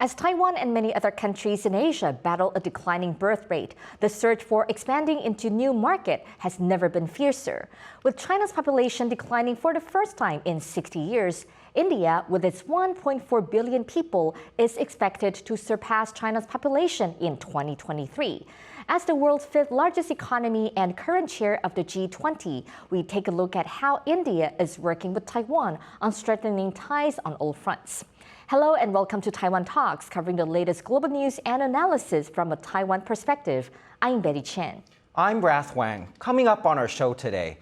As Taiwan and many other countries in Asia battle a declining birth rate, the search for expanding into new market has never been fiercer. With China's population declining for the first time in 60 years, India, with its 1.4 billion people, is expected to surpass China's population in 2023. As the world's fifth largest economy and current chair of the G20, we take a look at how India is working with Taiwan on strengthening ties on all fronts. Hello and welcome to Taiwan Talks, covering the latest global news and analysis from a Taiwan perspective. I'm Betty Chen. I'm Rath Wang. Coming up on our show today,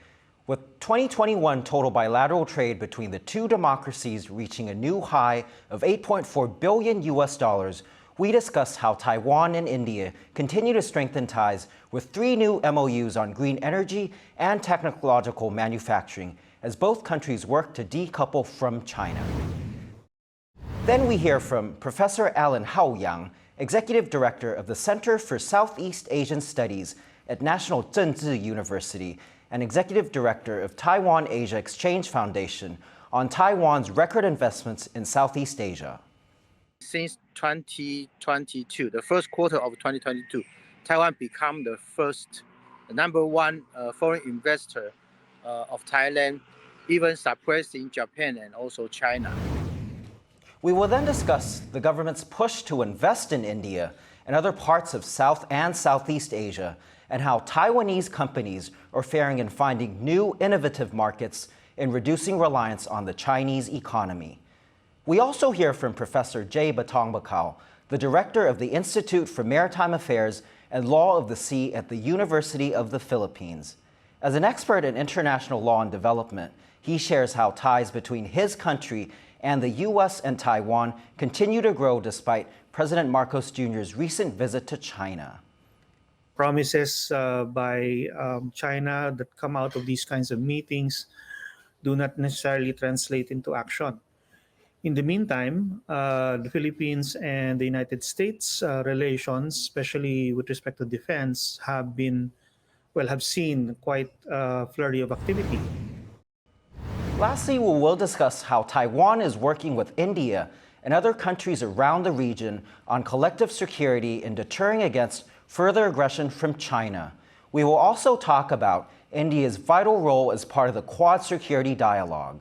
with 2021 total bilateral trade between the two democracies reaching a new high of $8.4 billion, we discuss how Taiwan and India continue to strengthen ties with 3 new MOUs on green energy and technological manufacturing as both countries work to decouple from China. Then we hear from Professor Alan Hao Yang, Executive Director of the Center for Southeast Asian Studies at National Chengchi University and Executive Director of Taiwan-Asia Exchange Foundation, on Taiwan's record investments in Southeast Asia. Since 2022, the first quarter of 2022, Taiwan became the first number one foreign investor of Thailand, even surpassing Japan and also China. We will then discuss the government's push to invest in India and other parts of South and Southeast Asia, and how Taiwanese companies are faring in finding new innovative markets and reducing reliance on the Chinese economy. We also hear from Professor Jay Batongbacal, the director of the Institute for Maritime Affairs and Law of the Sea at the University of the Philippines. As an expert in international law and development, he shares how ties between his country and the U.S. and Taiwan continue to grow despite President Marcos Jr.'s recent visit to China. Promises by China that come out of these kinds of meetings do not necessarily translate into action. In the meantime, the Philippines and the United States relations, especially with respect to defense, have seen quite a flurry of activity. Lastly, we will discuss how Taiwan is working with India and other countries around the region on collective security and deterring against further aggression from China. We will also talk about India's vital role as part of the Quad security dialogue.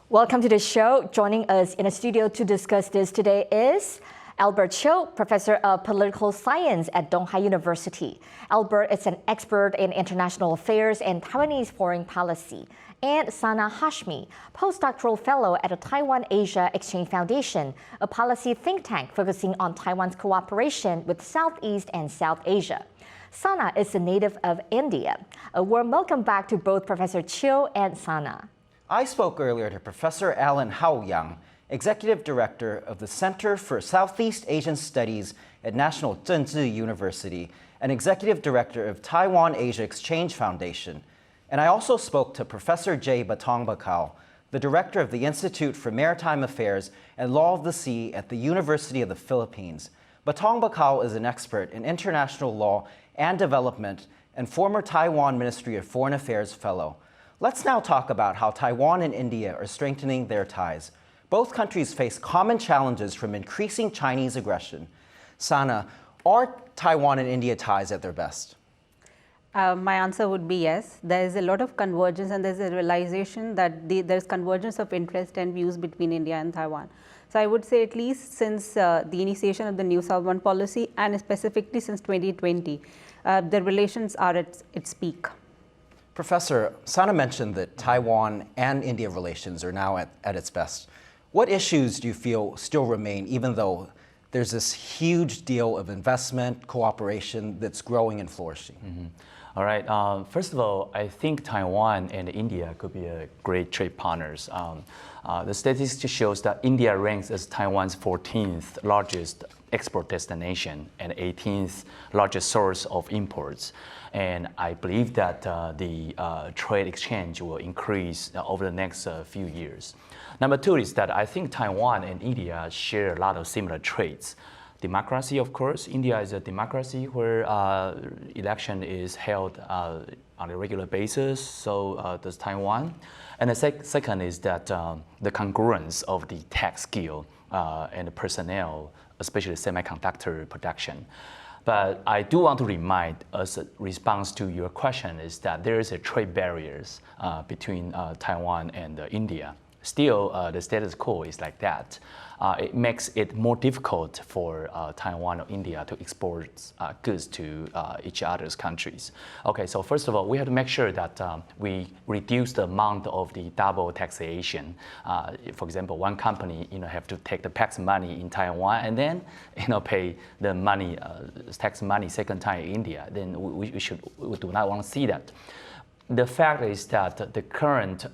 Welcome to the show. Joining us in a studio to discuss this today is Albert Chiu, Professor of Political Science at Tunghai University. Albert is an expert in international affairs and Taiwanese foreign policy. And Sana Hashmi, Postdoctoral Fellow at the Taiwan-Asia Exchange Foundation, a policy think tank focusing on Taiwan's cooperation with Southeast and South Asia. Sana is a native of India. A warm welcome back to both Professor Chiu and Sana. I spoke earlier to Professor Alan Hao Yang, Executive Director of the Center for Southeast Asian Studies at National Chengchi University and Executive Director of Taiwan-Asia Exchange Foundation. And I also spoke to Professor Jay Batongbacal, the Director of the Institute for Maritime Affairs and Law of the Sea at the University of the Philippines. Batongbacal is an expert in international law and development and former Taiwan Ministry of Foreign Affairs Fellow. Let's now talk about how Taiwan and India are strengthening their ties. Both countries face common challenges from increasing Chinese aggression. Sana, are Taiwan and India ties at their best? My answer would be yes. There is a lot of convergence and there's a realization that there's convergence of interest and views between India and Taiwan. So I would say at least since the initiation of the new Southbound policy and specifically since 2020, the relations are at its peak. Professor, Sana mentioned that Taiwan and India relations are now at its best. What issues do you feel still remain, even though there's this huge deal of investment, cooperation that's growing and flourishing? Mm-hmm. All right. First of all, I think Taiwan and India could be a great trade partners. The statistics shows that India ranks as Taiwan's 14th largest export destination and 18th largest source of imports. And I believe that the trade exchange will increase over the next few years. Number two is that I think Taiwan and India share a lot of similar traits. Democracy, of course. India is a democracy where election is held on a regular basis, so does Taiwan. And the second is that the congruence of the tech skill and personnel, especially semiconductor production. But I do want to remind, as a response to your question, is that there is a trade barriers between Taiwan and India. Still, the status quo is like that. It makes it more difficult for Taiwan or India to export goods to each other's countries. Okay, so first of all, we have to make sure that we reduce the amount of the double taxation. For example, one company have to take the tax money in Taiwan and then pay the money, tax money second time in India. Then we do not want to see that. The fact is that the current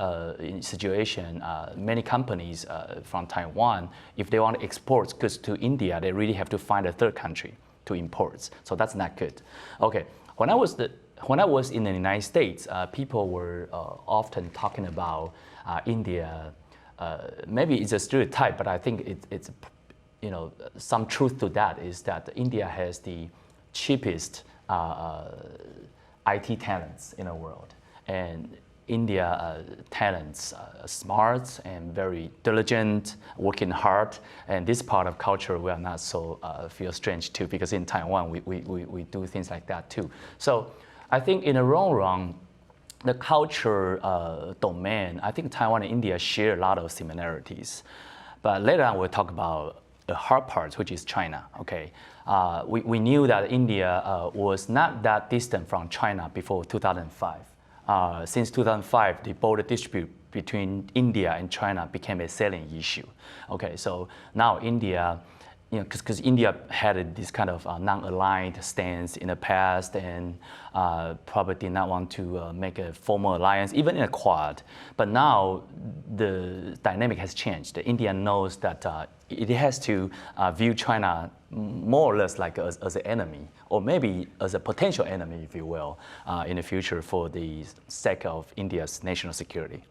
situation, many companies from Taiwan, if they want to export goods to India, they really have to find a third country to import. So that's not good. Okay, when I was in the United States, people were often talking about India. Maybe it's a stereotype, but I think it's some truth to that is that India has the cheapest IT talents in the world. And India talents smart and very diligent, working hard. And this part of culture we are not so feel strange to, because in Taiwan we do things like that too. So I think in the long run, the culture domain, I think Taiwan and India share a lot of similarities. But later on we'll talk about the hard part, which is China. Okay, we knew that India was not that distant from China before 2005. Since 2005, the border dispute between India and China became a selling issue. Okay, so now India, because India had this kind of non-aligned stance in the past and probably did not want to make a formal alliance, even in a Quad. But now the dynamic has changed. India knows that it has to view China more or less like as an enemy, or maybe as a potential enemy, if you will, in the future for the sake of India's national security.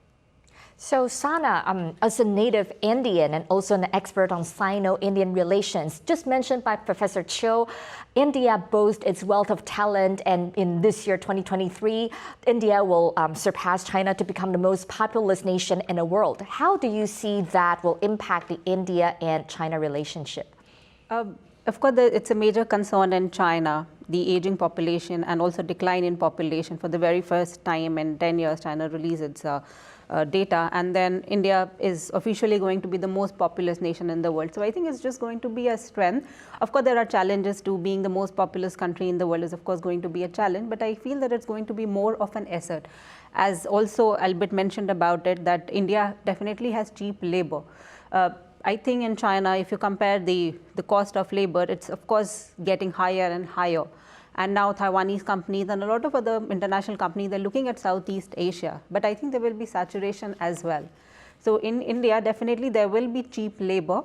So Sana, as a native Indian and also an expert on Sino-Indian relations, just mentioned by Professor Chiu, India boasts its wealth of talent, and in this year, 2023, India will surpass China to become the most populous nation in the world. How do you see that will impact the India and China relationship? Of course, it's a major concern in China, the aging population and also decline in population. For the very first time in 10 years, China released its data, and then India is officially going to be the most populous nation in the world. So I think it's just going to be a strength. Of course, there are challenges too. Being the most populous country in the world is of course going to be a challenge, but I feel that it's going to be more of an asset. As also Albert mentioned about it, that India definitely has cheap labor. I think in China, if you compare the cost of labor, it's of course getting higher and higher. And now Taiwanese companies and a lot of other international companies, they're looking at Southeast Asia. But I think there will be saturation as well. So in India, definitely there will be cheap labor.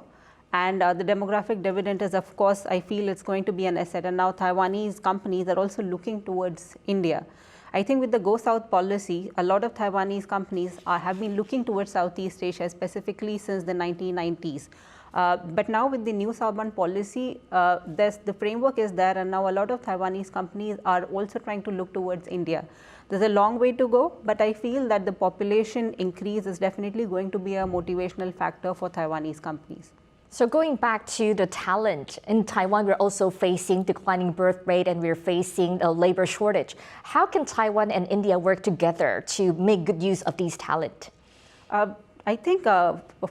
And the demographic dividend is, of course, I feel it's going to be an asset. And now Taiwanese companies are also looking towards India. I think with the Go South policy, a lot of Taiwanese companies have been looking towards Southeast Asia, specifically since the 1990s. But now with the new Southbound policy, the framework is there, and now a lot of Taiwanese companies are also trying to look towards India. There's a long way to go, but I feel that the population increase is definitely going to be a motivational factor for Taiwanese companies. So going back to the talent, in Taiwan, we're also facing declining birth rate and we're facing a labor shortage. How can Taiwan and India work together to make good use of these talent? I think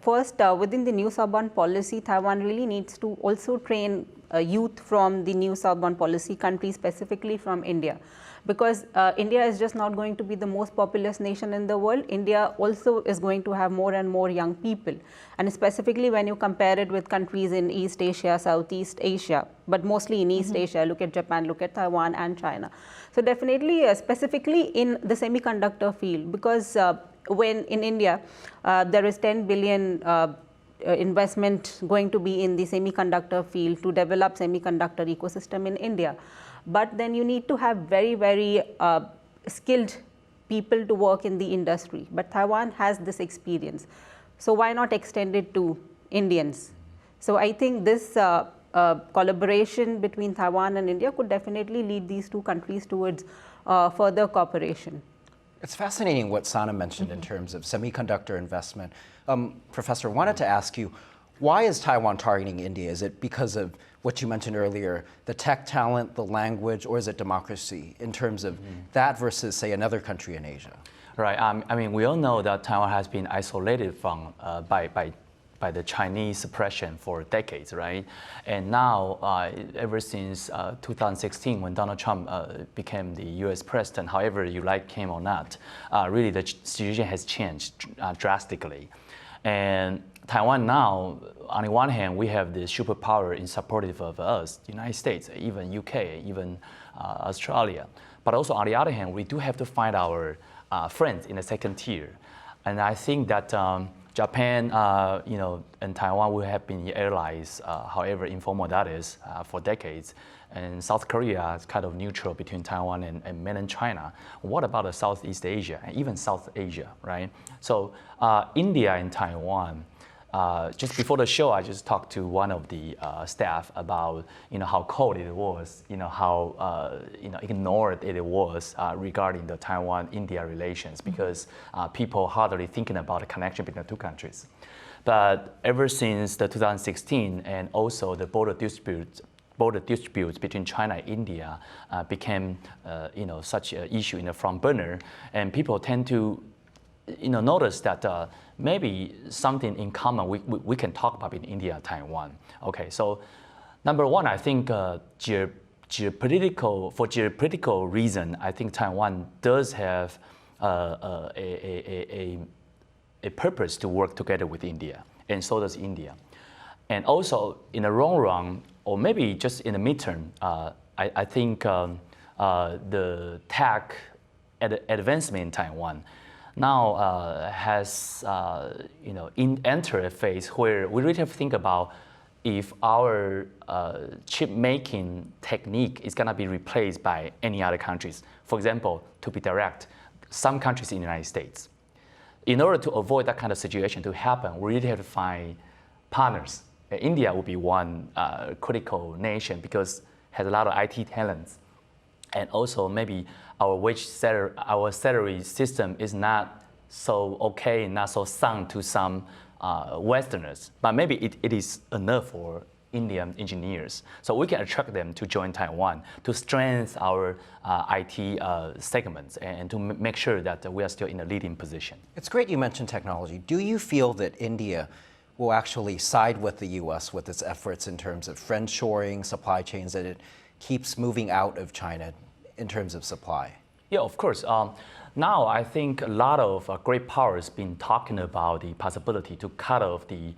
first, within the new Southbound policy, Taiwan really needs to also train youth from the new Southbound policy countries, specifically from India. Because India is just not going to be the most populous nation in the world. India also is going to have more and more young people. And specifically when you compare it with countries in East Asia, Southeast Asia, but mostly in East Asia, look at Japan, look at Taiwan and China. So definitely, specifically in the semiconductor field, because when in India, there is 10 billion investment going to be in the semiconductor field to develop semiconductor ecosystem in India. But then you need to have very, very skilled people to work in the industry. But Taiwan has this experience. So why not extend it to Indians? So I think this collaboration between Taiwan and India could definitely lead these two countries towards further cooperation. It's fascinating what Sana mentioned in terms of semiconductor investment. Professor, wanted to ask you, Why is Taiwan targeting India? Is it because of what you mentioned earlier, the tech talent, the language, or is it democracy in terms of that versus, say, another country in Asia? Right. I mean, we all know that Taiwan has been isolated from by the Chinese suppression for decades, right? And now, ever since 2016, when Donald Trump became the U.S. president, however you like him or not, really the situation has changed drastically. And Taiwan now, on the one hand, we have the superpower in supportive of us, the United States, even UK, even Australia. But also on the other hand, we do have to find our friends in the second tier. And I think that Japan, and Taiwan will have been allies, however informal that is, for decades. And South Korea is kind of neutral between Taiwan and mainland China. What about Southeast Asia and even South Asia, right? So India and Taiwan. Just before the show, I just talked to one of the staff about how cold it was, how ignored it was regarding the Taiwan-India relations, because people hardly thinking about the connection between the two countries. But ever since the 2016 and also the border disputes between China and India became such an issue in the front burner, and people tend to notice that maybe something in common we can talk about in India and Taiwan. Okay, so number one, I think for geopolitical reason, I think Taiwan does have a purpose to work together with India, and so does India. And also in the long run, or maybe just in the midterm, I think the tech advancement in Taiwan now has entered a phase where we really have to think about if our chip making technique is going to be replaced by any other countries. For example, to be direct, some countries in the United States. In order to avoid that kind of situation to happen, we really have to find partners. India will be one critical nation because it has a lot of IT talents. And also maybe our salary system is not so okay, not so sound to some Westerners, but maybe it is enough for Indian engineers. So we can attract them to join Taiwan to strengthen our IT segments and to make sure that we are still in a leading position. It's great you mentioned technology. Do you feel that India will actually side with the U.S. with its efforts in terms of friendshoring, supply chains, that it keeps moving out of China in terms of supply? Yeah, of course. Now I think a lot of great powers been talking about the possibility to cut off the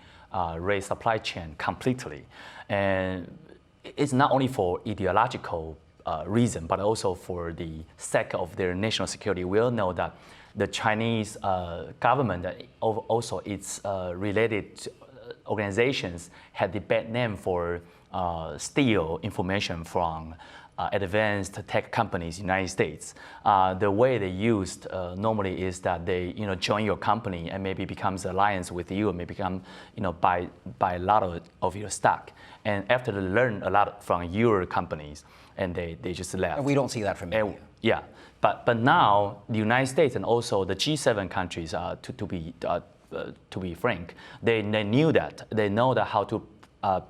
rail supply chain completely. And it's not only for ideological reason, but also for the sake of their national security. We all know that the Chinese government, also its related organizations, had the bad name for steal information from advanced tech companies in the United States. The way they used normally is that they join your company and maybe becomes alliance with you, and maybe become buy a lot of your stock. And after they learn a lot from your companies, and they just left. And we don't see that from India. Yeah, but now the United States and also the G7 countries, to be frank, they knew that. They know that how to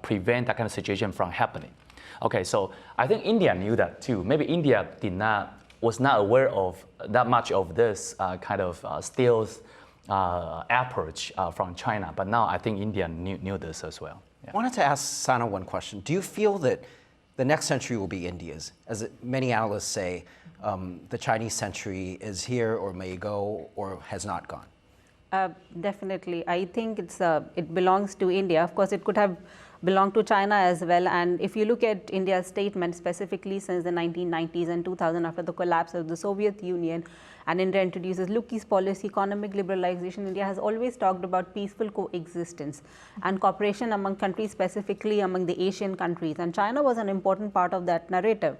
prevent that kind of situation from happening. Okay, so I think India knew that too. Maybe India was not aware of that much of this kind of stealth approach from China, but now I think India knew this as well. Yeah. I wanted to ask Sana one question. Do you feel that the next century will be India's? As many analysts say, the Chinese century is here or may go or has not gone. Definitely. I think it belongs to India. Of course, it could have belonged to China as well. And if you look at India's statement specifically since the 1990s and 2000, after the collapse of the Soviet Union, and India introduces Lucky's policy, economic liberalization, India has always talked about peaceful coexistence and cooperation among countries, specifically among the Asian countries. And China was an important part of that narrative.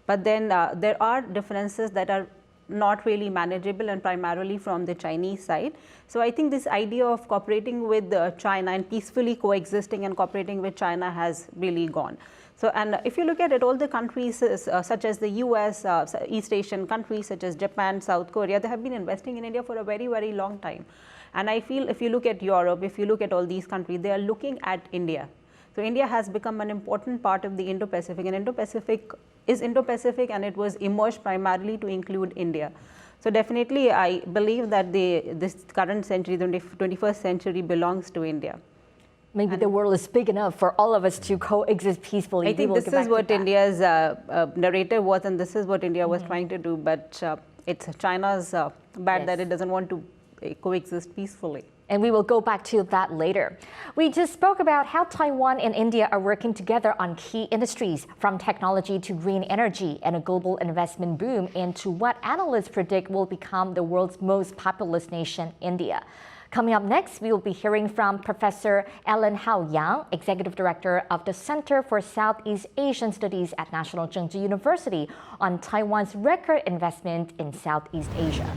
But then there are differences that are not really manageable, and primarily from the Chinese side. So I think this idea of cooperating with China and peacefully coexisting and cooperating with China has really gone. So, and if you look at it, all the countries such as the U.S., East Asian countries such as Japan, South Korea, they have been investing in India for a very, very long time. And I feel if you look at Europe, if you look at all these countries, they are looking at India. So India has become an important part of the Indo-Pacific, and Indo-Pacific is Indo-Pacific, and it was emerged primarily to include India. So definitely I believe that this current century, the 21st century, belongs to India. Maybe the world is big enough for all of us to coexist peacefully. I think this is what India's narrative was, and this is what India was trying to do, but it's China's bad that it doesn't want to coexist peacefully. And we will go back to that later. We just spoke about how Taiwan and India are working together on key industries, from technology to green energy and a global investment boom, into what analysts predict will become the world's most populous nation, India. Coming up next, we will be hearing from Professor Alan Hao Yang, Executive Director of the Center for Southeast Asian Studies at National Chengchi University, on Taiwan's record investment in Southeast Asia.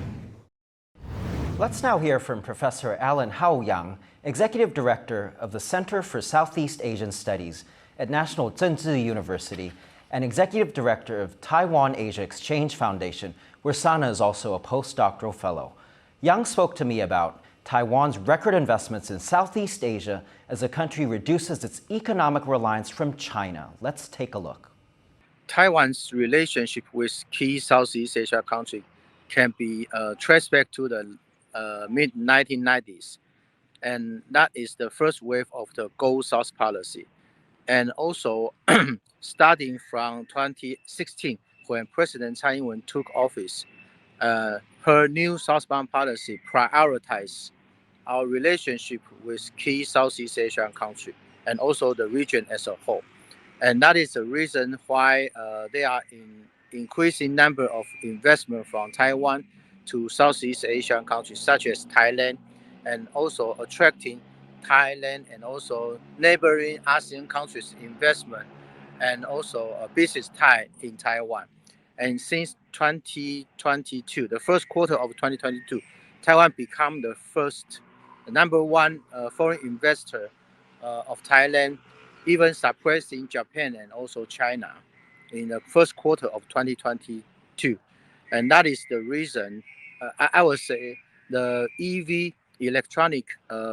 Let's now hear from Professor Alan Hao Yang, Executive Director of the Center for Southeast Asian Studies at National Chengchi University and Executive Director of Taiwan-Asia Exchange Foundation, where Sana is also a postdoctoral fellow. Yang spoke to me about Taiwan's record investments in Southeast Asia as the country reduces its economic reliance from China. Let's take a look. Taiwan's relationship with key Southeast Asia countries can be traced back to the mid-1990s. And that is the first wave of the Go South policy. And also, starting from 2016, when President Tsai Ing-wen took office, her new Southbound policy prioritized our relationship with key Southeast Asian countries and also the region as a whole. And that is the reason why there are an increasing number of investment from Taiwan to Southeast Asian countries such as Thailand, and also attracting Thailand and also neighboring ASEAN countries investment and also a business tie in Taiwan. And since 2022, the first quarter of 2022, Taiwan became the number one foreign investor of Thailand, even surpassing Japan and also China in the first quarter of 2022. And that is the reason I would say the EV electronic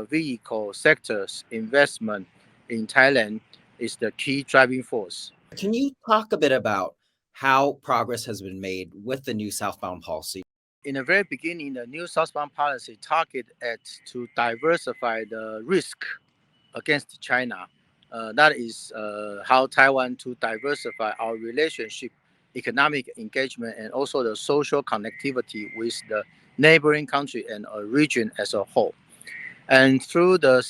vehicle sector's investment in Thailand is the key driving force. Can you talk a bit about how progress has been made with the new southbound policy? In the very beginning, the new southbound policy targeted to diversify the risk against China. That is how Taiwan to diversify our relationship, economic engagement, and also the social connectivity with the neighboring country and a region as a whole. And through the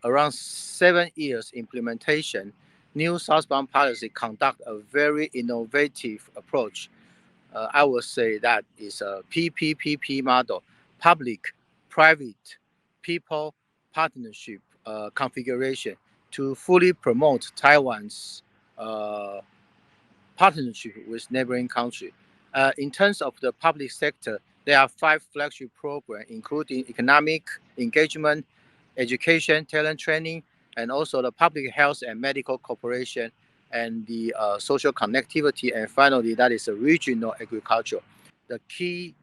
around 7 years implementation, new southbound policy conduct a very innovative approach. I would say that is a PPPP model, public-private people partnership configuration, to fully promote Taiwan's partnership with neighboring countries. In terms of the public sector, there are 5 flagship programs, including economic engagement, education, talent training, and also the public health and medical cooperation, and the social connectivity, and finally, that is a regional agriculture. The key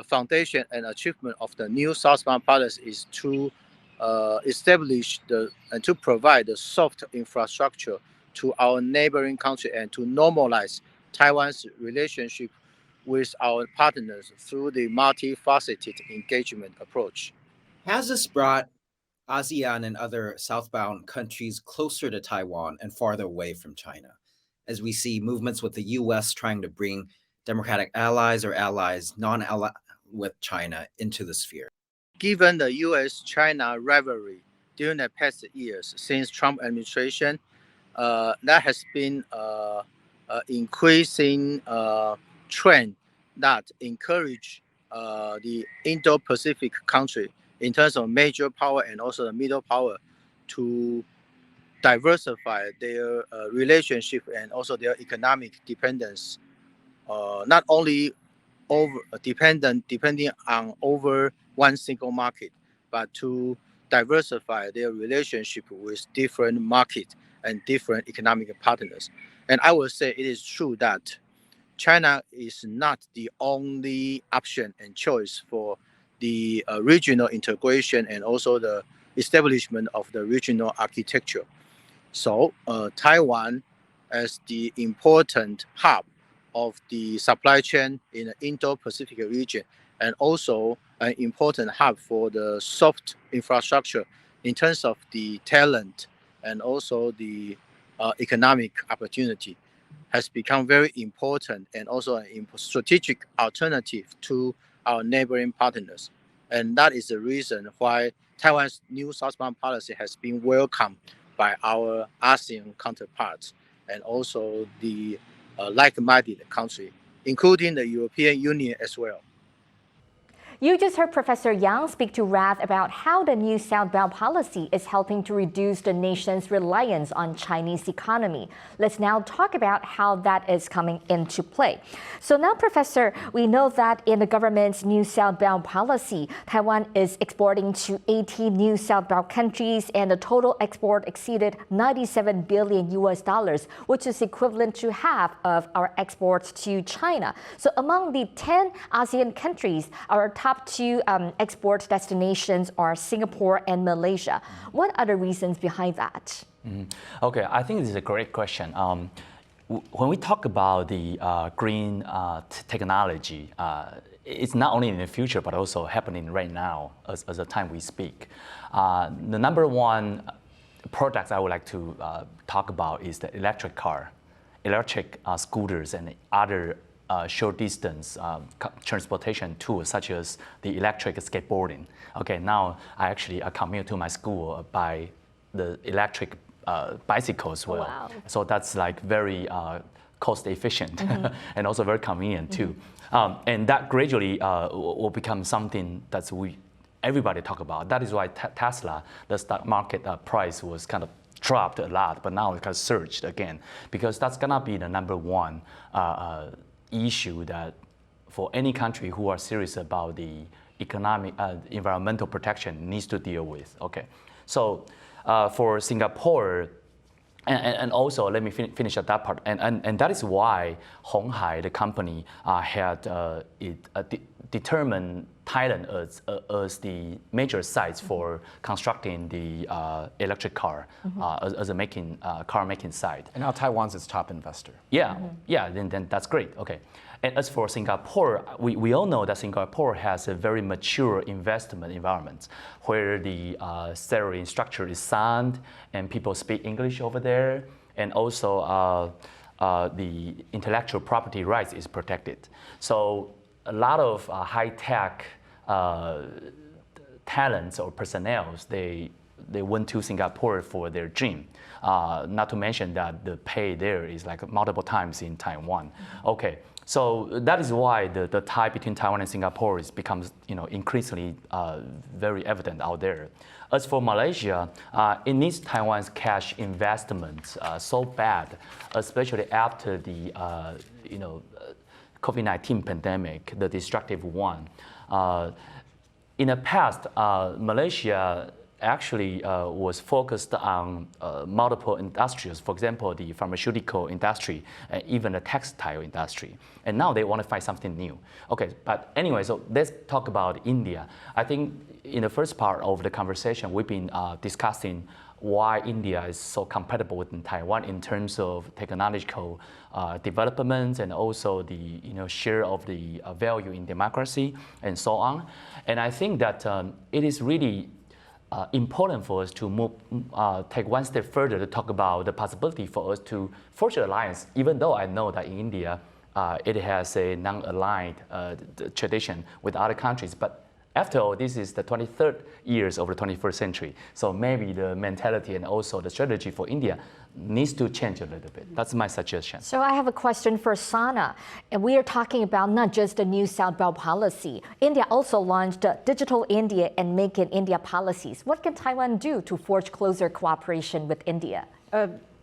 foundation and achievement of the new southbound policy is to establish and to provide the soft infrastructure to our neighboring country and to normalize Taiwan's relationship with our partners through the multifaceted engagement approach. Has this brought ASEAN and other southbound countries closer to Taiwan and farther away from China, as we see movements with the U.S. trying to bring democratic allies or allies non-ally with China into the sphere? Given the U.S.-China rivalry during the past years since Trump administration, that has been increasing trend that encourage the Indo-Pacific country in terms of major power and also the middle power to diversify their relationship and also their economic dependence, not only depending on over one single market, but to diversify their relationship with different markets and different economic partners. And I would say it is true that China is not the only option and choice for the regional integration and also the establishment of the regional architecture. So Taiwan as the important hub of the supply chain in the Indo-Pacific region, and also an important hub for the soft infrastructure in terms of the talent and also the economic opportunity, has become very important and also a strategic alternative to our neighboring partners. And that is the reason why Taiwan's new southbound policy has been welcomed by our ASEAN counterparts and also the like-minded country, including the European Union as well. You just heard Professor Yang speak to Rath about how the new southbound policy is helping to reduce the nation's reliance on Chinese economy. Let's now talk about how that is coming into play. So now, Professor, we know that in the government's new southbound policy, Taiwan is exporting to 18 new southbound countries, and the total export exceeded $97 billion, which is equivalent to half of our exports to China. So among the 10 ASEAN countries, our top two export destinations are Singapore and Malaysia. What are the reasons behind that? Okay, I think this is a great question. When we talk about the green technology, it's not only in the future, but also happening right now as the time we speak. The number one product I would like to talk about is the electric car, electric scooters, and other short distance transportation tools such as the electric skateboarding. Okay, now I actually commute to my school by the electric bicycle as well. Wow. So that's like very cost efficient and also very convenient too. And that gradually will become something that everybody talk about. That is why Tesla, the stock market price was kind of dropped a lot, but now it has surged again, because that's gonna be the number one issue that for any country who are serious about the economic, environmental protection needs to deal with. Okay, so for Singapore, and also let me finish at that part, and that is why Tunghai, the company, had determined Thailand as the major sites for constructing the electric car as a car making site. And now Taiwan's its top investor. Yeah, yeah, then that's great. Okay. And as for Singapore, we all know that Singapore has a very mature investment environment where the salary structure is sound and people speak English over there, and also the intellectual property rights is protected. So a lot of high-tech talents or personnel, they went to Singapore for their dream. Not to mention that the pay there is like multiple times in Taiwan. Okay, so that is why the tie between Taiwan and Singapore becomes increasingly very evident out there. As for Malaysia, it needs Taiwan's cash investments so bad, especially after the COVID-19 pandemic, the destructive one. In the past, Malaysia actually was focused on multiple industries, for example, the pharmaceutical industry, and even the textile industry. And now they want to find something new. Okay, but anyway, so let's talk about India. I think in the first part of the conversation, we've been discussing why India is so compatible with Taiwan in terms of technological developments and also the share of the value in democracy and so on. And I think that it is really important for us to take one step further to talk about the possibility for us to forge an alliance, even though I know that in India it has a non-aligned tradition with other countries. But after all, this is the 23rd years of the 21st century. So maybe the mentality and also the strategy for India needs to change a little bit. That's my suggestion. So I have a question for Sana. And we are talking about not just the new Southbound policy. India also launched Digital India and Make in India policies. What can Taiwan do to forge closer cooperation with India?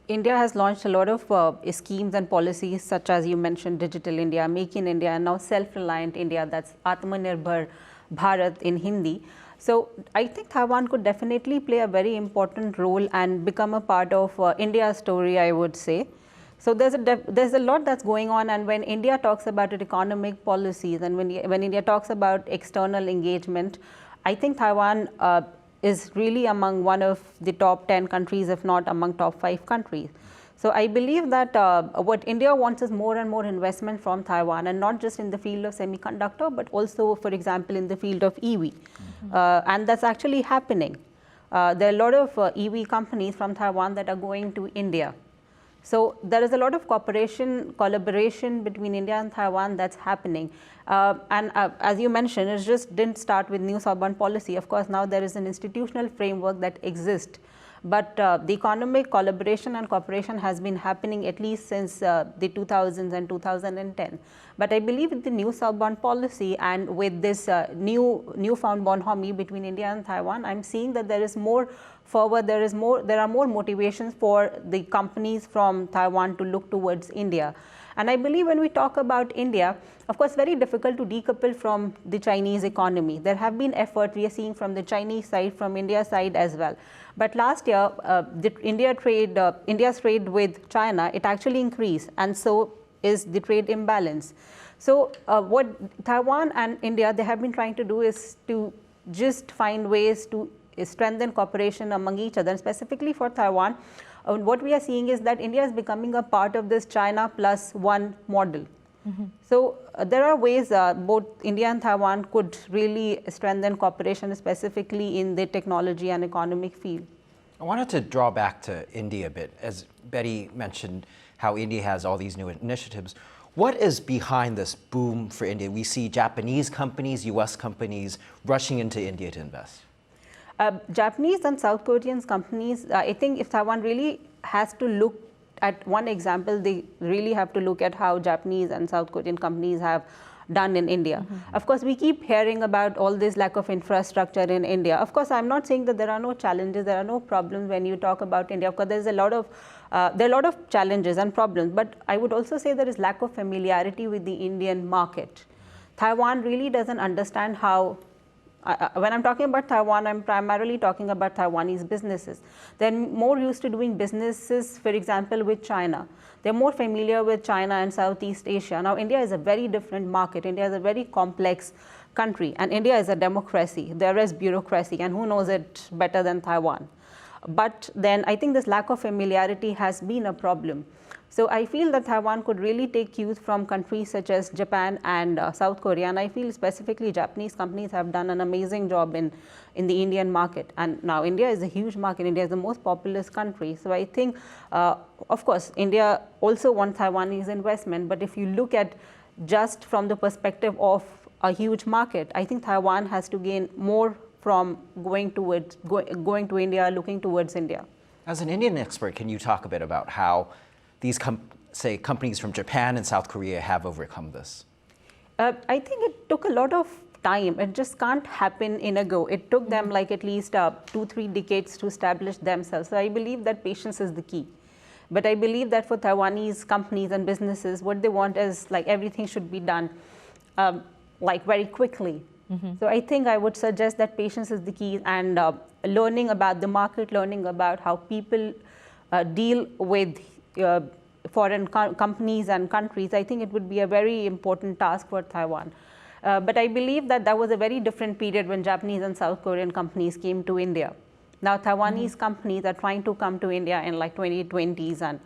India has launched a lot of schemes and policies, such as you mentioned, Digital India, Make in India, and now Self-Reliant India, that's Atmanirbhar Bharat in Hindi. So I think Taiwan could definitely play a very important role and become a part of India's story, I would say. So there's a lot that's going on, and when India talks about economic policies and when India talks about external engagement, I think Taiwan is really among one of the top 10 countries, if not among top 5 countries. So I believe that what India wants is more and more investment from Taiwan, and not just in the field of semiconductor, but also, for example, in the field of EV. And that's actually happening. There are a lot of EV companies from Taiwan that are going to India. So there is a lot of collaboration between India and Taiwan that's happening. And as you mentioned, it just didn't start with new Southbound policy. Of course, now there is an institutional framework that exists. But the economic collaboration and cooperation has been happening at least since the 2000s and 2010. But I believe with the new Southbound policy and with this newfound bonhomie between India and Taiwan, I'm seeing that there is more forward, there are more motivations for the companies from Taiwan to look towards India. And I believe when we talk about India, of course, very difficult to decouple from the Chinese economy. There have been efforts we are seeing from the Chinese side, from India's side as well. But last year, India's trade with China, it actually increased, and so is the trade imbalance. So what Taiwan and India, they have been trying to do is to just find ways to strengthen cooperation among each other. And specifically for Taiwan, what we are seeing is that India is becoming a part of this China plus one model. So there are ways both India and Taiwan could really strengthen cooperation, specifically in the technology and economic field. I wanted to draw back to India a bit. As Betty mentioned, how India has all these new initiatives. What is behind this boom for India? We see Japanese companies, US companies rushing into India to invest. Japanese and South Korean companies, I think if Taiwan really has to look at one example, they really have to look at how Japanese and South Korean companies have done in India. Of course, we keep hearing about all this lack of infrastructure in India. Of course, I'm not saying that there are no challenges, there are no problems when you talk about India. Of course, there are a lot of challenges and problems, but I would also say there is lack of familiarity with the Indian market. Taiwan really doesn't understand how. When I'm talking about Taiwan, I'm primarily talking about Taiwanese businesses. They're more used to doing businesses, for example, with China. They're more familiar with China and Southeast Asia. Now, India is a very different market. India is a very complex country, and India is a democracy. There is bureaucracy, and who knows it better than Taiwan? But then I think this lack of familiarity has been a problem. So I feel that Taiwan could really take cues from countries such as Japan and South Korea. And I feel specifically Japanese companies have done an amazing job in the Indian market. And now India is a huge market. India is the most populous country. So I think, of course, India also wants Taiwanese investment. But if you look at just from the perspective of a huge market, I think Taiwan has to gain more from going to India, looking towards India. As an Indian expert, can you talk a bit about how these companies from Japan and South Korea have overcome this? I think it took a lot of time. It just can't happen in a go. It took them like at least 2-3 decades to establish themselves. So I believe that patience is the key. But I believe that for Taiwanese companies and businesses, what they want is like everything should be done like very quickly. So I think I would suggest that patience is the key, and learning about the market, learning about how people deal with foreign companies and countries. I think it would be a very important task for Taiwan. But I believe that that was a very different period when Japanese and South Korean companies came to India. Now Taiwanese companies are trying to come to India in like 2020s and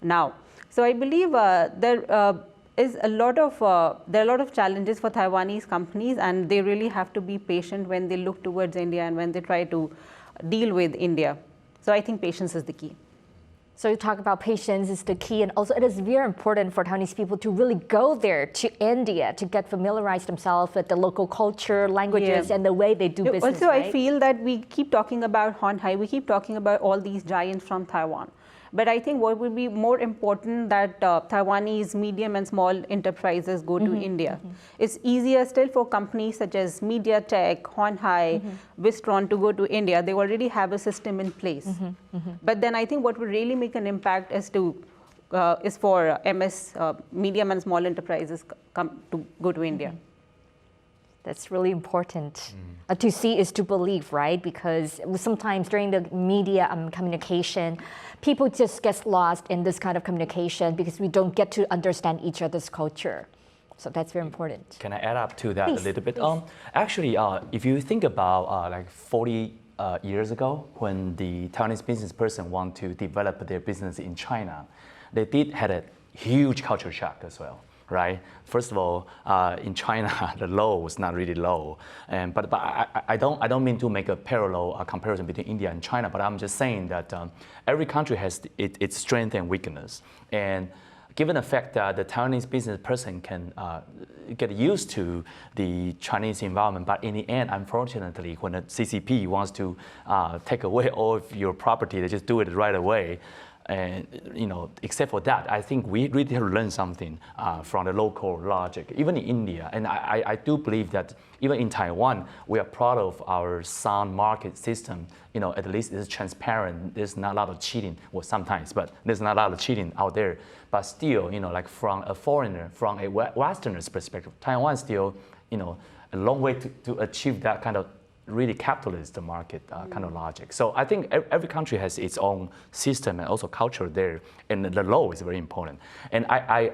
now. So I believe there are a lot of challenges for Taiwanese companies, and they really have to be patient when they look towards India and when they try to deal with India. So I think patience is the key. So you talk about patience is the key, and also it is very important for Taiwanese people to really go there to India to get familiarized themselves with the local culture, languages, and the way they do business. Also, right? I feel that we keep talking about Tunghai, we keep talking about all these giants from Taiwan. But I think what would be more important that Taiwanese medium and small enterprises go to India. It's easier still for companies such as MediaTek, Tunghai, Wistron to go to India. They already have a system in place. But then I think what would really make an impact is for medium and small enterprises to go to India. That's really important. To see is to believe, right? Because sometimes during the media communication, people just get lost in this kind of communication because we don't get to understand each other's culture. So that's very important. Can I add up to that Please, a little bit? please. Actually, if you think about like 40 years ago, when the Taiwanese business person want to develop their business in China, they did had a huge culture shock as well, right? First of all, in China, the law was not really low, but I don't mean to make a parallel comparison between India and China, but I'm just saying that every country has its strength and weakness, and given the fact that the Taiwanese business person can get used to the Chinese environment, but in the end, unfortunately, when the CCP wants to take away all of your property, they just do it right away. And except for that, I think we really have to learn something from the local logic, even in India. And I do believe that even in Taiwan, we are proud of our sound market system. At least it's transparent. There's not a lot of cheating, well, sometimes, but there's not a lot of cheating out there. But still, like from a foreigner, from a Westerner's perspective, Taiwan is still, a long way to achieve that kind of really capitalist market kind of logic. So I think every country has its own system and also culture there, and the law is very important. And I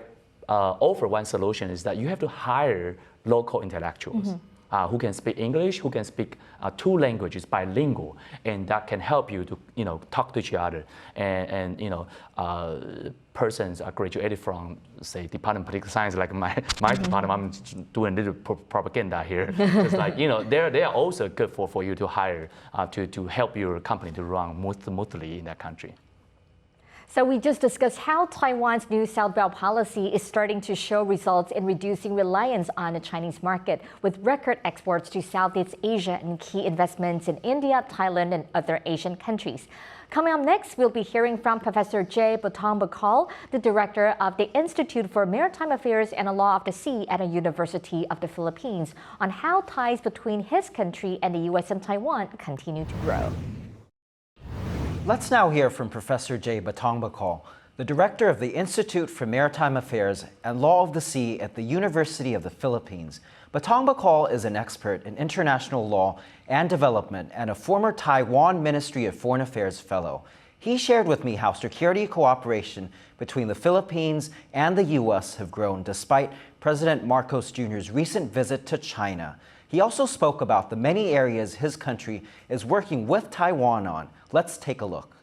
offer one solution is that you have to hire local intellectuals who can speak English, who can speak 2 languages, bilingual, and that can help you to talk to each other. And persons are graduated from, say, Department of Political Science, like my department. I'm doing a little propaganda here. Just like they are also good for you to hire to help your company to run smoothly in that country. So we just discussed how Taiwan's new Southbound policy is starting to show results in reducing reliance on the Chinese market, with record exports to Southeast Asia and key investments in India, Thailand, and other Asian countries. Coming up next, we'll be hearing from Professor Jay Batongbacal, the director of the Institute for Maritime Affairs and Law of the Sea at the University of the Philippines, on how ties between his country and the U.S. and Taiwan continue to grow. Let's now hear from Professor Jay Batongbacal, the director of the Institute for Maritime Affairs and Law of the Sea at the University of the Philippines. Batongbacal is an expert in international law and development and a former Taiwan Ministry of Foreign Affairs fellow. He shared with me how security cooperation between the Philippines and the U.S. have grown despite President Marcos Jr.'s recent visit to China. He also spoke about the many areas his country is working with Taiwan on. Let's take a look.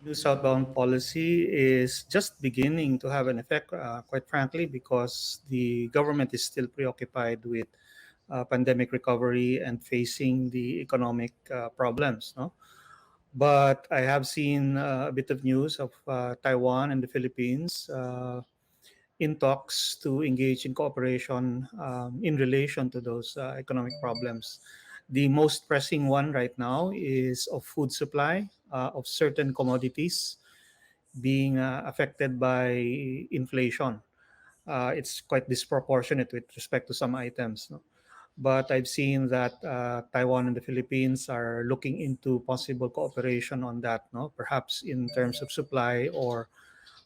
New Southbound policy is just beginning to have an effect, quite frankly, because the government is still preoccupied with pandemic recovery and facing the economic problems. No? But I have seen a bit of news of Taiwan and the Philippines in talks to engage in cooperation in relation to those economic problems. The most pressing one right now is of food supply, of certain commodities being affected by inflation. It's quite disproportionate with respect to some items. No? But I've seen that Taiwan and the Philippines are looking into possible cooperation on that, no? Perhaps in terms of supply or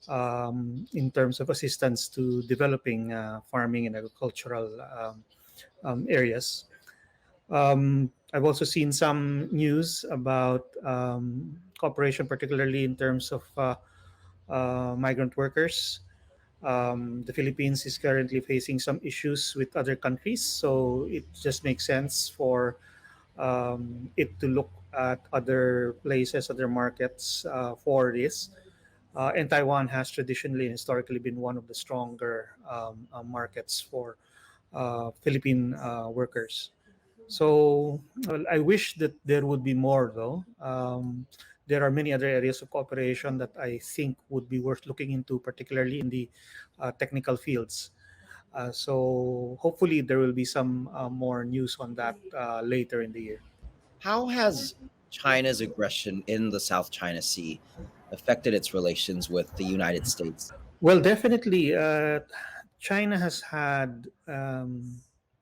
in terms of assistance to developing farming and agricultural areas. I've also seen some news about cooperation, particularly in terms of migrant workers. The Philippines is currently facing some issues with other countries, so it just makes sense for it to look at other places, other markets for this. And Taiwan has traditionally and historically been one of the stronger markets for Philippine workers. So I wish that there would be more, though. There are many other areas of cooperation that I think would be worth looking into, particularly in the technical fields. So hopefully there will be some more news on that later in the year. How has China's aggression in the South China Sea affected its relations with the United States? Well, definitely, China has had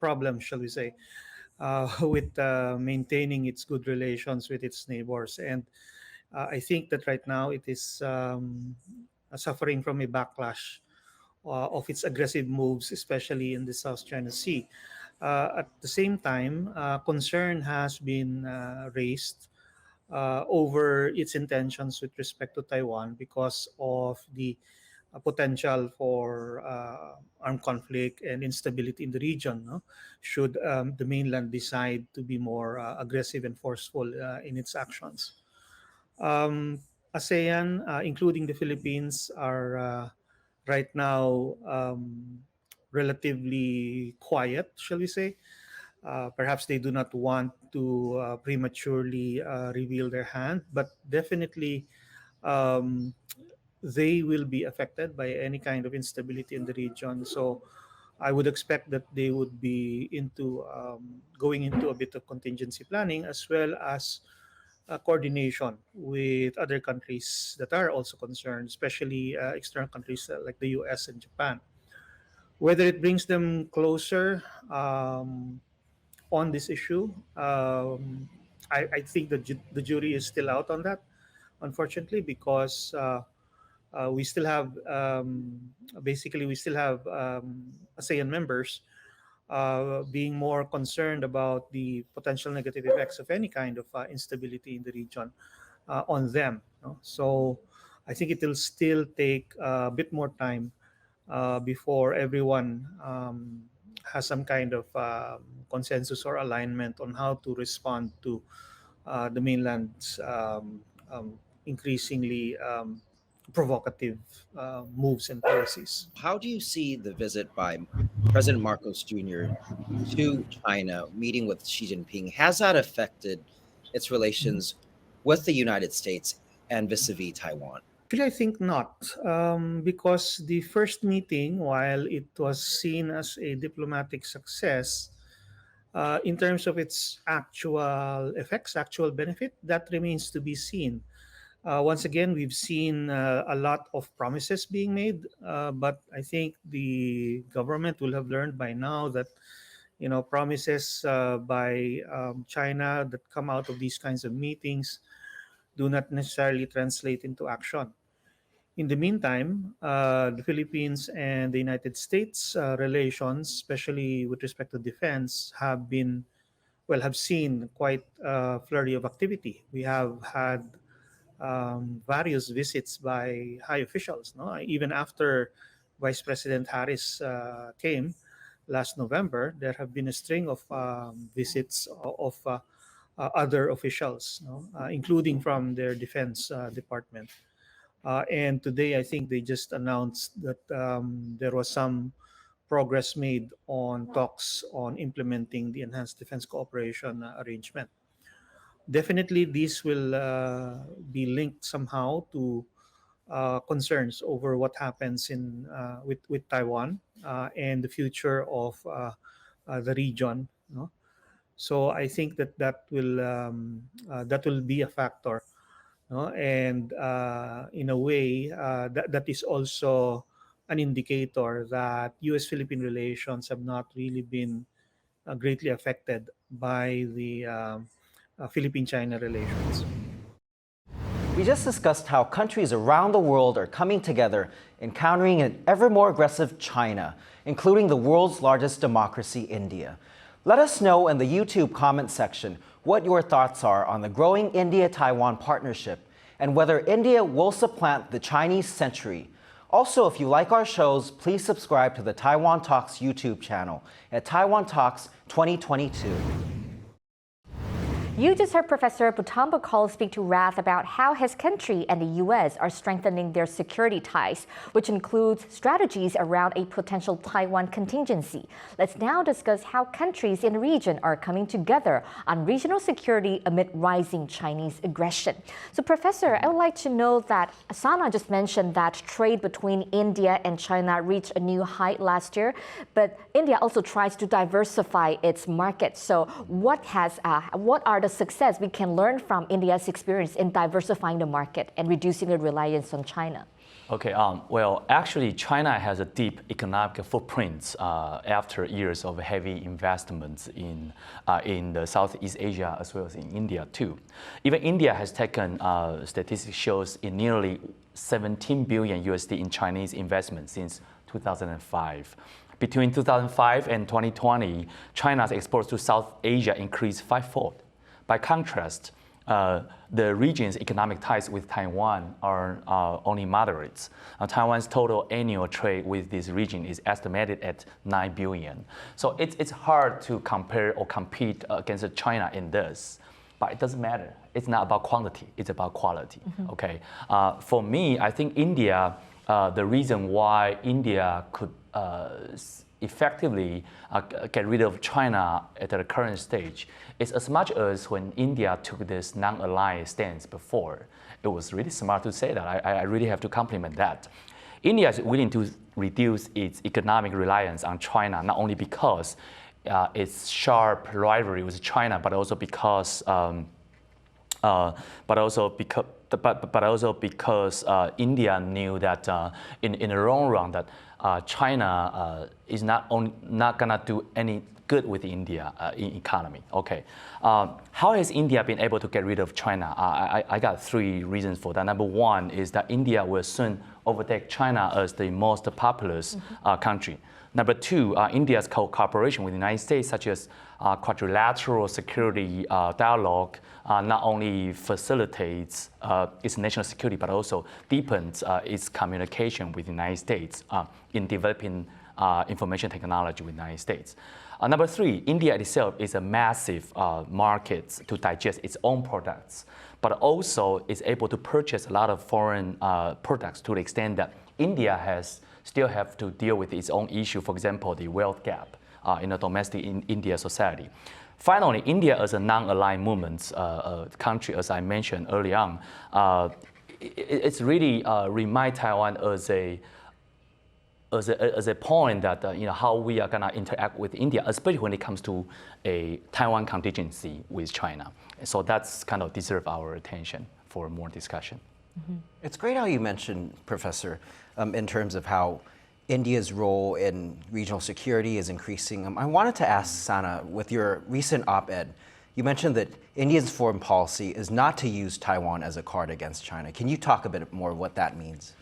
problems, shall we say, with maintaining its good relations with its neighbors. And I think that right now it is suffering from a backlash of its aggressive moves, especially in the South China Sea. At the same time, concern has been raised over its intentions with respect to Taiwan because of the potential for armed conflict and instability in the region, no? Should the mainland decide to be more aggressive and forceful in its actions. Um, ASEAN, including the Philippines, are right now relatively quiet, shall we say. Perhaps they do not want to prematurely reveal their hand, but definitely um, they will be affected by any kind of instability in the region. So I would expect that they would be into going into a bit of contingency planning as well as coordination with other countries that are also concerned, especially external countries like the US and Japan. Whether it brings them closer on this issue, I think the jury is still out on that, unfortunately, because we still have basically we still have ASEAN members being more concerned about the potential negative effects of any kind of instability in the region on them. No? So I think it will still take a bit more time before everyone has some kind of consensus or alignment on how to respond to the mainland's increasingly provocative moves and policies. How do you see the visit by President Marcos Jr. to China, meeting with Xi Jinping? Has that affected its relations with the United States and vis-a-vis Taiwan? Actually, I think not, because the first meeting, while it was seen as a diplomatic success, in terms of its actual effects, actual benefit, that remains to be seen. Once again, we've seen a lot of promises being made, but I think the government will have learned by now that promises by China that come out of these kinds of meetings do not necessarily translate into action. In the meantime, the Philippines and the United States relations, especially with respect to defense, have seen quite a flurry of activity. We have had various visits by high officials. No, even after Vice President Harris came last November, there have been a string of visits of other officials, no? Including from their defense department. And today, I think they just announced that there was some progress made on talks on implementing the enhanced defense cooperation arrangement. Definitely, these will be linked somehow to concerns over what happens in with Taiwan and the future of the region. No? So I think that will be a factor, no? And in a way, that is also an indicator that U.S.-Philippine relations have not really been greatly affected by the Philippine-China relations. We just discussed how countries around the world are coming together in countering an ever more aggressive China, including the world's largest democracy, India. Let us know in the YouTube comment section what your thoughts are on the growing India-Taiwan partnership and whether India will supplant the Chinese century. Also, if you like our shows, please subscribe to the Taiwan Talks YouTube channel at Taiwan Talks 2022. You just heard Professor Batongbacal speak to Rath about how his country and the U.S. are strengthening their security ties, which includes strategies around a potential Taiwan contingency. Let's now discuss how countries in the region are coming together on regional security amid rising Chinese aggression. So, Professor, I would like to know that Sana just mentioned that trade between India and China reached a new height last year, but India also tries to diversify its market. So, what are the success we can learn from India's experience in diversifying the market and reducing the reliance on China? Okay, well, actually, China has a deep economic footprint after years of heavy investments in the Southeast Asia as well as in India too. Even India has taken statistics shows in nearly 17 billion USD in Chinese investment since 2005. Between 2005 and 2020, China's exports to South Asia increased fivefold. By contrast, the region's economic ties with Taiwan are only moderate. Taiwan's total annual trade with this region is estimated at 9 billion. So it's hard to compare or compete against China in this, but it doesn't matter. It's not about quantity, it's about quality, okay? For me, I think India, the reason why India could effectively get rid of China at the current stage is as much as when India took this non-aligned stance before. It was really smart to say that. I really have to compliment that. India is willing to reduce its economic reliance on China, not only because its sharp rivalry with China, but also because India knew that in the long run that China is not gonna do any good with India in economy. Okay, how has India been able to get rid of China? I got three reasons for that. Number one is that India will soon overtake China as the most populous country. Number two, India's cooperation with the United States, such as quadrilateral security dialogue, not only facilitates its national security, but also deepens its communication with the United States in developing information technology with the United States. Number three, India itself is a massive market to digest its own products, but also is able to purchase a lot of foreign products to the extent that India still have to deal with its own issue, for example, the wealth gap in a domestic India society. Finally, India as a non-aligned movement country, as I mentioned early on, it's really remind Taiwan as a point that how we are gonna interact with India, especially when it comes to a Taiwan contingency with China. So that's kind of deserve our attention for more discussion. It's great how you mentioned, Professor, in terms of how India's role in regional security is increasing. I wanted to ask Sana, with your recent op-ed, you mentioned that India's foreign policy is not to use Taiwan as a card against China. Can you talk a bit more what that means?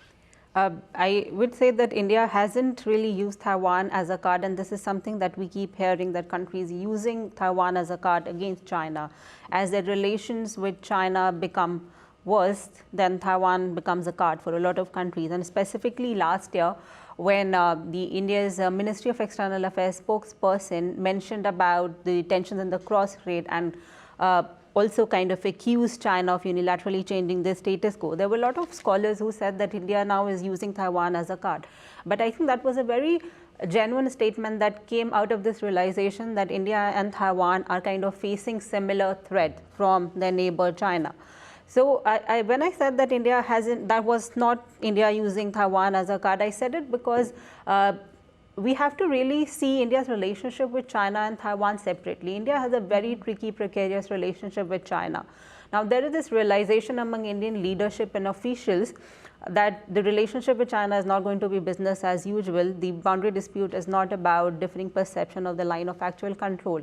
I would say that India hasn't really used Taiwan as a card, and this is something that we keep hearing, that countries using Taiwan as a card against China. As their relations with China become worse, then Taiwan becomes a card for a lot of countries. And specifically last year, when India's Ministry of External Affairs spokesperson mentioned about the tensions in the cross-strait and also kind of accused China of unilaterally changing their status quo. There were a lot of scholars who said that India now is using Taiwan as a card. But I think that was a very genuine statement that came out of this realization that India and Taiwan are kind of facing similar threat from their neighbor China. So when I said that India hasn't, that was not India using Taiwan as a card, I said it because we have to really see India's relationship with China and Taiwan separately. India has a very tricky, precarious relationship with China. Now, there is this realization among Indian leadership and officials that the relationship with China is not going to be business as usual. The boundary dispute is not about differing perception of the line of actual control.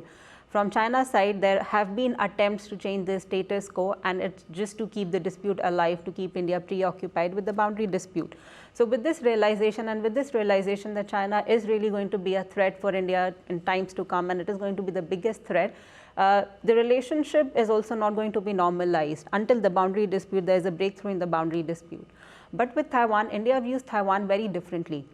From China's side, there have been attempts to change the status quo, and it's just to keep the dispute alive, to keep India preoccupied with the boundary dispute. So with this realization, and with this realization that China is really going to be a threat for India in times to come, and it is going to be the biggest threat, the relationship is also not going to be normalized. Until the boundary dispute, there is a breakthrough in the boundary dispute. But with Taiwan, India views Taiwan very differently.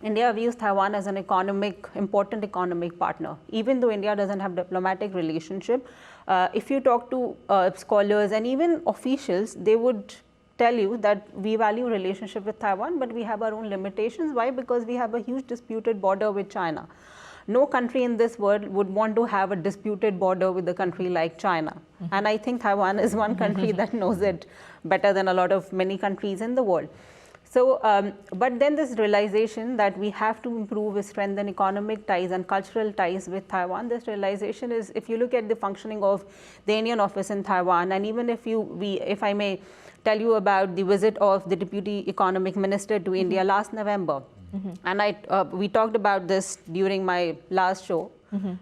India views Taiwan as an important economic partner. Even though India doesn't have diplomatic relationship, if you talk to scholars and even officials, they would tell you that we value relationship with Taiwan, but we have our own limitations. Why? Because we have a huge disputed border with China. No country in this world would want to have a disputed border with a country like China. And I think Taiwan is one country that knows it better than many countries in the world. So, but then this realization that we have to improve, strengthen economic ties and cultural ties with Taiwan, this realization is, if you look at the functioning of the Indian office in Taiwan, and even if I may tell you about the visit of the Deputy Economic Minister to India last November, and we talked about this during my last show,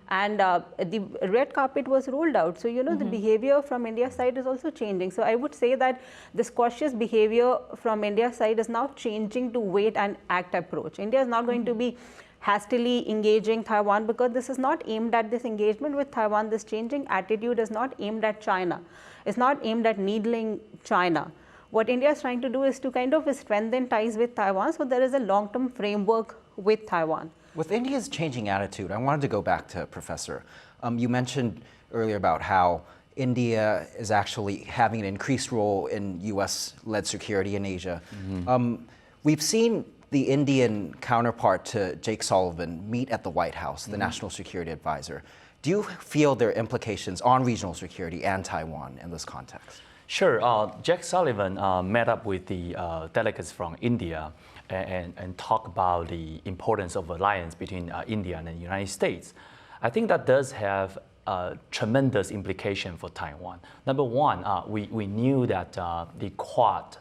and the red carpet was rolled out. So, the behavior from India's side is also changing. So, I would say that this cautious behavior from India's side is now changing to wait and act approach. India is not going to be hastily engaging Taiwan, because this is not aimed at this engagement with Taiwan. This changing attitude is not aimed at China. It's not aimed at needling China. What India is trying to do is to kind of strengthen ties with Taiwan, so there is a long-term framework with Taiwan. With India's changing attitude, I wanted to go back to Professor. You mentioned earlier about how India is actually having an increased role in U.S.-led security in Asia. We've seen the Indian counterpart to Jake Sullivan meet at the White House, the National Security Advisor. Do you feel there are implications on regional security and Taiwan in this context? Sure. Jack Sullivan met up with the delegates from India and talked about the importance of alliance between India and the United States. I think that does have a tremendous implication for Taiwan. Number one, we knew that the Quad,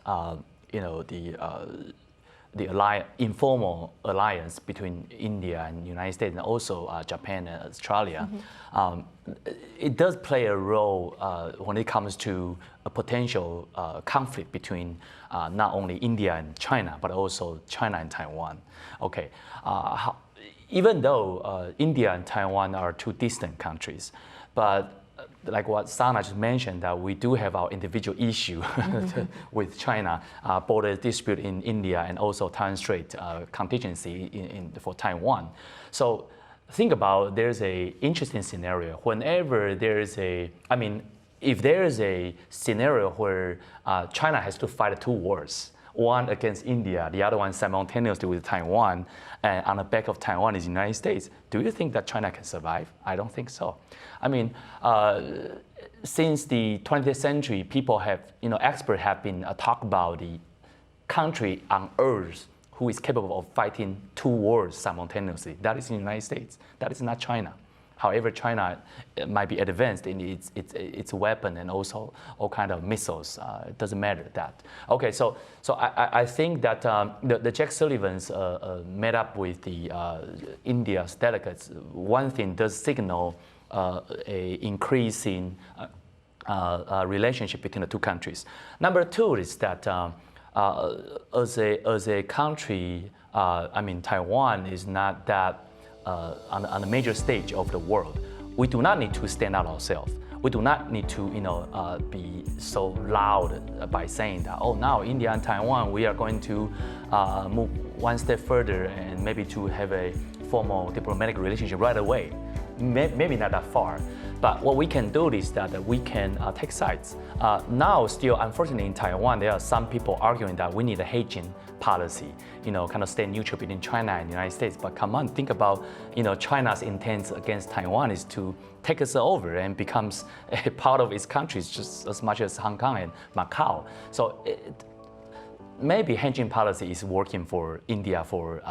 the informal alliance between India and the United States and also Japan and Australia, it does play a role when it comes to a potential conflict between not only India and China, but also China and Taiwan. Okay, even though India and Taiwan are two distant countries, but like what Sana just mentioned, that we do have our individual issue with China, border dispute in India, and also Taiwan Strait contingency for Taiwan. So think about, there's a interesting scenario. Whenever there's if there is a scenario where China has to fight two wars, one against India, the other one simultaneously with Taiwan, and on the back of Taiwan is the United States, do you think that China can survive? I don't think so. Since the 20th century, people have, experts have been talking about the country on earth who is capable of fighting two wars simultaneously. That is the United States. That is not China. However, China might be advanced in its weapon and also all kind of missiles. It doesn't matter that. Okay, so I think that the Jack Sullivans met up with the India's delegates. One thing does signal a increase in relationship between the two countries. Number two is that as a country, Taiwan is not that on the major stage of the world. We do not need to stand out ourselves. We do not need to be so loud by saying that, oh, now India and Taiwan, we are going to move one step further and maybe to have a formal diplomatic relationship right away. Maybe not that far. But what we can do is that we can take sides. Now, still, unfortunately, in Taiwan, there are some people arguing that we need a hedging policy, kind of stay neutral between China and the United States. But come on, think about, China's intent against Taiwan is to take us over and becomes a part of its countries just as much as Hong Kong and Macau. So maybe hedging policy is working for India for